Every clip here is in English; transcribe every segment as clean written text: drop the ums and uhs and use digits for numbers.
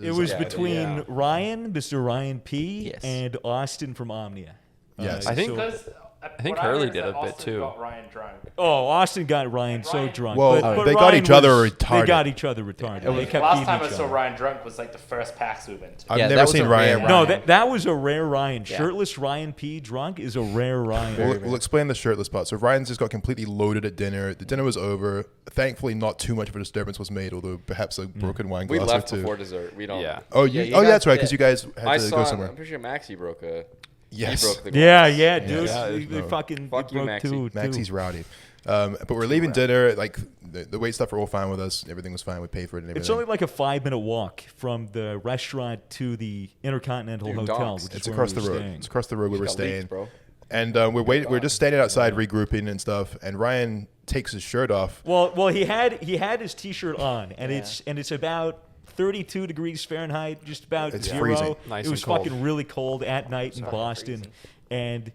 It was between Ryan, Mr. Ryan P, and Austin from Omnia. Yes. I think Hurley did a bit too. Got Ryan drunk. Oh, Austin got Ryan so drunk. Well, but they got Ryan each other They got retarded. each other retarded. They kept Last beating time I each saw other. Ryan drunk was like the first PAX we went to. I've Yeah, never that was seen a Ryan. rare No, Ryan. that was a rare Ryan. Shirtless Ryan P drunk is a rare Ryan. We'll explain the shirtless part. So Ryan's just got completely loaded at dinner. The dinner was over. Thankfully, not too much of a disturbance was made, although perhaps a broken wine We glass left or two. before dessert. We don't. Yeah. Oh, Yeah, yeah, that's right, because you guys had I to saw. go somewhere. I'm pretty sure Maxie broke a. Yes. He broke the Yeah, glass. yeah, dude. Yes. They fucking Fuck you, broke Maxie. two. Maxie's rowdy. But we're leaving dinner. Like the wait staff were all fine with us. Everything was fine. We paid for it and everything. It's only like a 5-minute walk from the restaurant to the Intercontinental Dude, Hotel, donks. which is It's where across we the were road. staying. It's across the road where we're Got leaks, staying. bro. And we're just standing outside regrouping and stuff. And Ryan takes his shirt off. Well, he had his T-shirt on, and it's about 32 degrees Fahrenheit, just about It's zero. freezing. Nice It was and cold. fucking really cold at night in Boston, and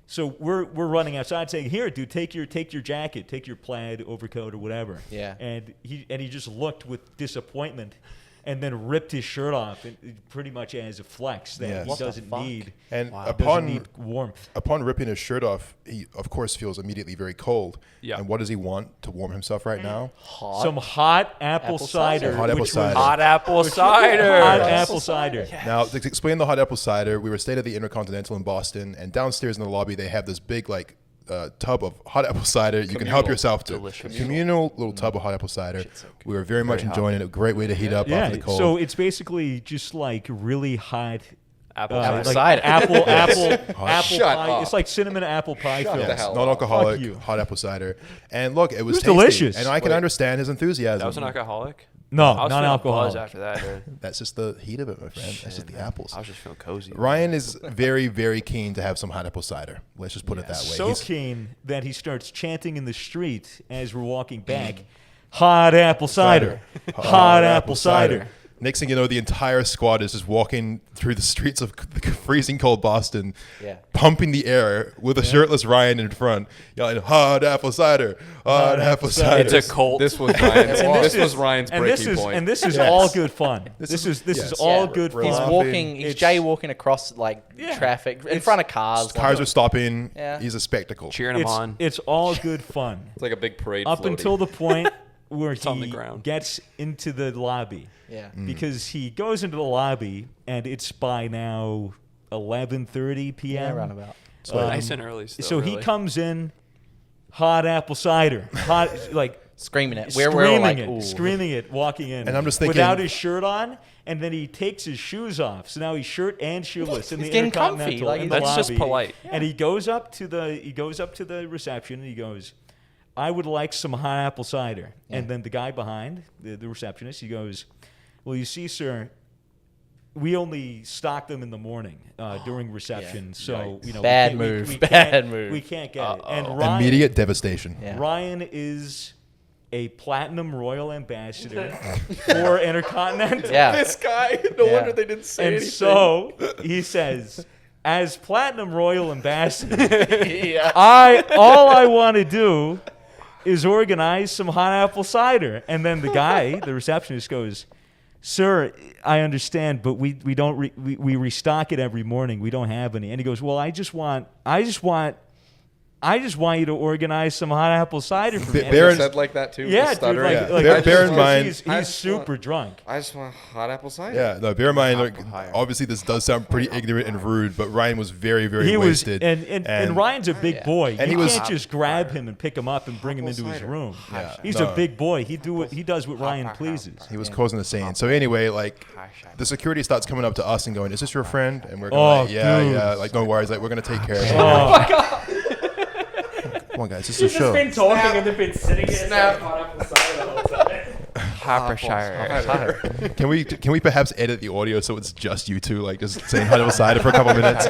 so we're running outside saying, "Here, dude, take your jacket, take your plaid overcoat or whatever." Yeah. And he just looked with disappointment, and then ripped his shirt off, and pretty much as a flex that Yes. he What the doesn't fuck? need. And Doesn't need warmth. upon ripping his shirt off, he of course feels immediately very cold. Yeah. And what does he want to warm himself right now? Some hot apple cider. Hot apple which was- cider. Hot apple cider. Hot apple cider. Now, to explain the hot apple cider, we were staying at the Intercontinental in Boston, and downstairs in the lobby they have this big tub of hot apple cider. You can help yourself to. Delicious. Communal little tub of hot apple cider. We were very much enjoying it. A great way to heat up Yeah, after the cold. so it's basically just like really hot Apple like cider. apple Shut pie. up. It's like cinnamon apple pie Shut the filling. hell up. non-alcoholic Fuck you. hot apple cider. And look, it was was tasty, delicious. and I can understand his enthusiasm. That was an alcoholic. No, I was feeling non-alcoholic. buzz after that, dude. That's just the heat of it, my friend. That's just the apples. I was just feeling cozy. Ryan is very, very keen to have some hot apple cider. Let's just put it that way. So He's- keen that he starts chanting in the street as we're walking back, "Hot apple cider, hot apple cider." Next thing you know, the entire squad is just walking through the streets of freezing cold Boston, pumping the air with a shirtless Ryan in front, yelling, "Hot apple cider, hot apple cider." It's a cult. This was Ryan's. this this was Ryan's And breaking this is point. and this is all good fun. This is yes. all Yeah. good We're fun. He's laughing. walking. He's It's- jaywalking across traffic in It's- front of cars. Cars are stopping. Yeah. He's a spectacle. cheering him on. It's all good fun. It's like a big parade. Up floating. until the point where on the he ground. gets into the lobby. Yeah. Because he goes into the lobby and it's by now 11:30 p.m. Yeah, roundabout. Nice and early still, So he really. comes in, hot apple cider, hot like Screaming it. screaming it, walking in, And I'm just thinking- without his shirt on, and then he takes his shoes off. So now he's shirt and shoeless in the He's getting comfy, Intercontinental like in he's- the That's lobby. just polite. And he goes up to the reception and he goes, "I would like some hot apple cider." And then the guy behind the receptionist, he goes, "Well, you see, sir, we only stock them in the morning during reception, so you know Bad we move. can't- Bad move. We can't get it." And Ryan, Immediate devastation. Yeah. Ryan is a platinum royal ambassador for Intercontinental. Yeah. This guy. No Yeah. wonder they didn't say And anything. so he says, as platinum royal ambassador, Yeah. all I want to do is organize some hot apple cider. And then the guy, the receptionist, goes, "Sir, I understand, but we don't we restock it every morning. We don't have any." And he goes, "Well, I just want you to organize some hot apple cider for me." And Baron- said like that too. yeah, with dude, stuttering. like, Bear in because mind- he's I just super want- drunk. I just want hot apple cider. Yeah, no, bear in mind, like, higher. obviously this does sound pretty ignorant and rude, but Ryan was very, very He was, wasted. and Ryan's a big boy. And You he was- can't just grab him and pick him up and bring him into his cider. room. Yeah. He's No. a big boy. He does what Ryan pleases. He was causing a scene. So anyway, like, the security starts coming up to us and going, "Is this your friend?" And we're Oh, like, "Yeah, dude. yeah." Like, no worries. Like, we're gonna take care of him. Oh, Come on, guys. This is a show. been talking and they've been sitting here saying hot apple cider the whole time. Hampshire. Can we perhaps edit the audio so it's just you two, like, just saying "hot apple cider" for a couple of minutes?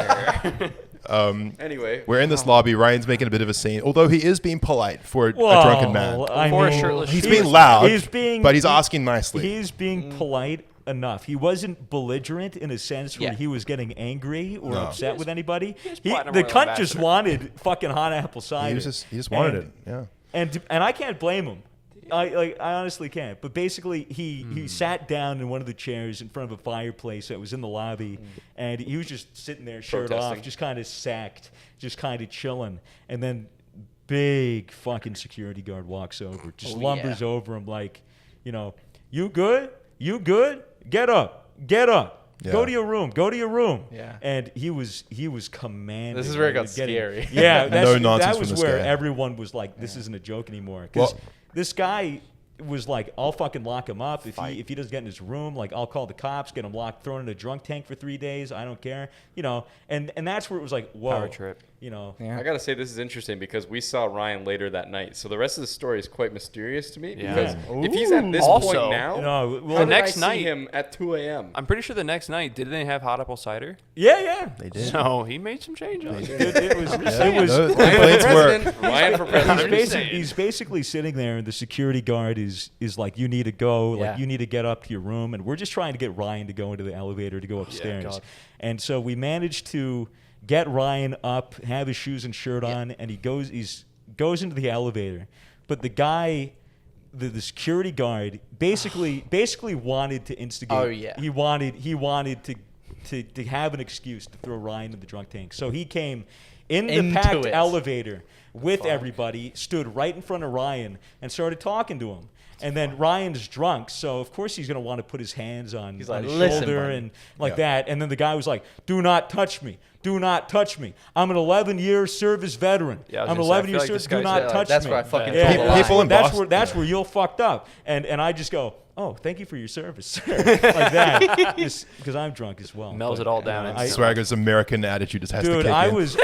Anyway, We're in this lobby. Ryan's making a bit of a scene, although he is being polite for a well, drunken man. I For a mean, shirtless He's He's- being loud, being- but he's asking nicely. He's being polite enough. He wasn't belligerent in a sense where Yeah. he was getting angry or upset with anybody. platinum The royal cunt just ambassador. wanted fucking hot apple cider. He just wanted it. Yeah. And I can't blame him. I honestly can't. But basically, he sat down in one of the chairs in front of a fireplace that was in the lobby, and he was just sitting there, shirt off, just kind of sacked, just kind of chilling. And then big fucking security guard walks over, just lumbers over him like, you good? You good? Get up. Get up. Yeah. Go to your room. Go to your room. Yeah. And he was commanding. This is where it got scary. Yeah. That was where everyone was like, this isn't a joke anymore. Because this guy was like, I'll fucking lock him up. If he doesn't get in his room, like, I'll call the cops, get him locked, thrown in a drunk tank for 3 days. I don't care. And that's where it was like, whoa. Power trip. I gotta say, this is interesting because we saw Ryan later that night, so the rest of the story is quite mysterious to me. Because if he's at this point now, the next I night see him at 2 a.m. I'm pretty sure the next night, did they have hot apple cider? Yeah. They did. So he made some changes. It was Ryan for president. He's basically sitting there, and the security guard is like, you need to go, like, you need to get up to your room, and we're just trying to get Ryan to go into the elevator to go upstairs. And so we managed to get Ryan up, have his shoes and shirt on, and he goes into the elevator. But the guy, the security guard, basically wanted to instigate. Oh yeah. He wanted to have an excuse to throw Ryan in the drunk tank. So he came in the packed elevator with everybody, stood right in front of Ryan, and started talking to him. And then Ryan's drunk, so of course he's going to want to put his hands on his shoulder and that. And then the guy was like, do not touch me. Do not touch me. I'm an 11-year service veteran. I'm an 11-year service. Do not touch me. That's where I fucking told people in Boston. That's where you're fucked up. And I just go, oh, thank you for your service, sir. Like that. Because I'm drunk as well. Melts it all down. Swagger's American attitude just has to kick in. I was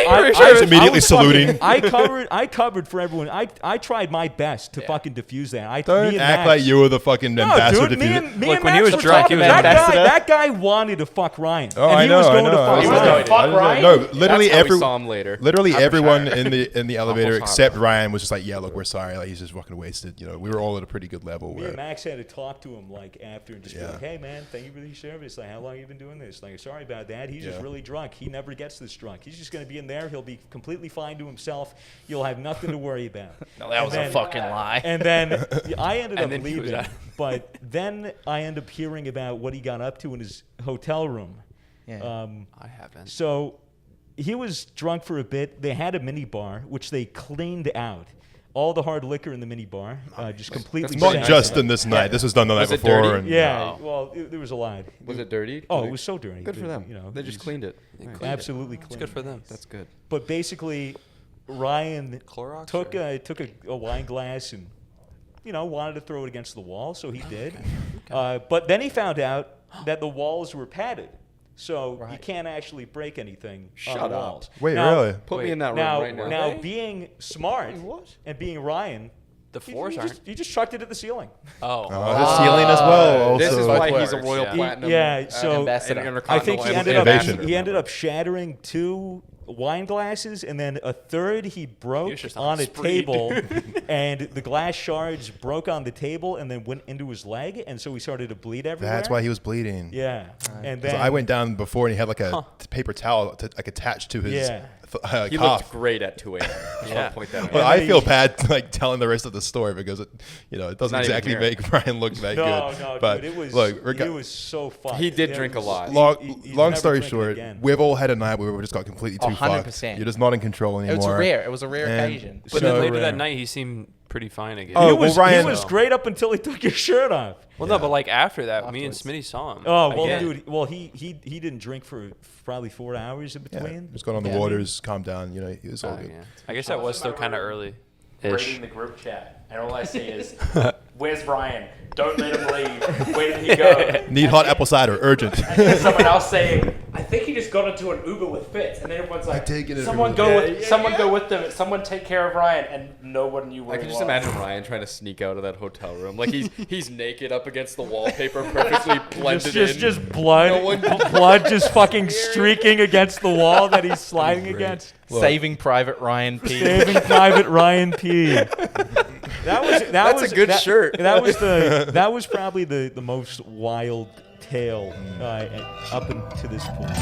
immediately saluting. I covered for everyone. I tried my best to fucking defuse that. Don't act like you were the fucking ambassador to defuse it. Look, when he was drunk, he was that guy wanted to fuck Ryan. Oh, I know. He was going to fuck Ryan? No, literally we saw him later. Literally everyone in the elevator except Ryan was just like, yeah, look, we're sorry. Like, he's just fucking wasted. We were all at a pretty good level. Me and Max had to talk to him like after and just be like, hey man, thank you for your service. Like, how long have you been doing this? Like, sorry about that. He's just really drunk. He never gets this drunk. He's just going to be in there. He'll be completely fine to himself. You'll have nothing to worry about. No, that was a fucking lie. And then I ended up leaving, but then I ended up hearing about what he got up to in his hotel room. Yeah. I haven't. So he was drunk for a bit. They had a mini bar, which they cleaned out. All the hard liquor in the mini bar, just completely. Not just in this night. This was done the night before. Dirty? Well, there was a lot. Was it dirty? Oh, it was so dirty. Good for them. They just cleaned it. Absolutely clean. It's good for them. That's good. But basically, Ryan Clorox took a wine glass and wanted to throw it against the wall, so he did. But then he found out that the walls were padded. So you can't actually break anything on the walls. Wait, really? Put me in that room right now. Now, being smart and being Ryan, the floors he just chucked it at the ceiling. The ceiling as well. This is also. why he's a Royal Platinum. So ambassador. I think he ended up shattering 2 wine glasses, and then a third he broke on a table, and the glass shards broke on the table and then went into his leg, and so he started to bleed everywhere. That's why he was bleeding. Yeah. And then I went down before, and he had like a paper towel attached to his he cough. looked great at 2 a.m. Point that out. Well, I feel bad like telling the rest of the story because it doesn't exactly make Brian look that good. No, but dude, it was so fun. He did drink a lot. Long story short, we've all had a night where we just got completely too fucked. 100%. You're just not in control anymore. It was a rare occasion. But then later that night, he seemed pretty fine again. He was great up until he took his shirt off. Well, no, but like after that, me and Smitty saw him. Oh, well, dude. Well, he didn't drink for probably 4 hours in between. Just got on the waters, calmed down. He was all good. Yeah. I guess that was still kind of early. Reading the group chat, and all I see is, "Where's Brian? Don't let him leave. Where did he go?" Need hot apple cider, urgent. And then someone else saying, "I think he just got into an Uber with Fitz," and then everyone's like, "Someone go with them. Someone take care of Ryan," and no one knew where I he can was. just imagine Ryan trying to sneak out of that hotel room, like he's naked up against the wallpaper, perfectly blended in. Just blood, blood just fucking streaking against the wall that he's sliding against. Saving Private Ryan P. Saving Private Ryan P. That's a good shirt. That was probably the most wild tale up until this point.